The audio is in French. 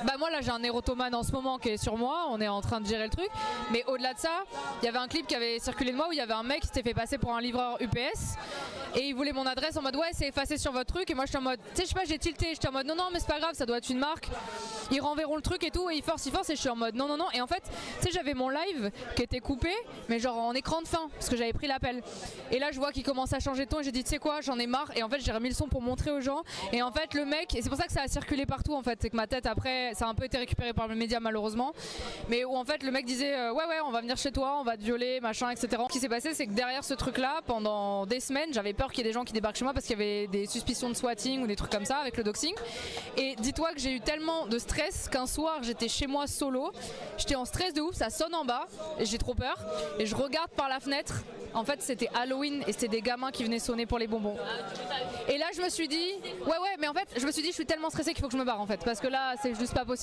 Bah moi là j'ai un érotomane en ce moment qui est sur moi, on est en train de gérer le truc. Mais au-delà de ça, il y avait un clip qui avait circulé de moi où il y avait un mec qui s'était fait passer pour un livreur UPS. Et il voulait mon adresse en mode ouais c'est effacé sur votre truc. Et moi j'étais en mode, tu sais je sais pas, j'ai tilté, j'étais en mode non mais c'est pas grave, ça doit être une marque. Ils renverront le truc et tout, et ils forcent et je suis en mode non. Et en fait, tu sais j'avais mon live qui était coupé, mais genre en écran de fin, parce que j'avais pris l'appel. Et là je vois qu'il commence à changer de ton et j'ai dit tu sais quoi, j'en ai marre. Et en fait j'ai remis le son pour montrer aux gens. Et en fait le mec, et c'est pour ça que ça a circulé partout en fait, c'est que ma tête après, ça a un peu été récupéré par le média malheureusement. Mais où en fait le mec disait ouais on va venir chez toi, on va te violer, machin, etc. Ce qui s'est passé c'est que derrière ce truc là, pendant des semaines, j'avais peur qu'il y ait des gens qui débarquent chez moi parce qu'il y avait des suspicions de swatting ou des trucs comme ça avec le doxing. Et dis-toi que j'ai eu tellement de stress qu'un soir j'étais chez moi solo, j'étais en stress de ouf, ça sonne en bas et j'ai trop peur et je regarde par la fenêtre. En fait c'était Halloween et c'était des gamins qui venaient sonner pour les bonbons. Et là je me suis dit ouais mais en fait je me suis dit je suis tellement stressée qu'il faut que je me barre en fait parce que là c'est juste pas possible.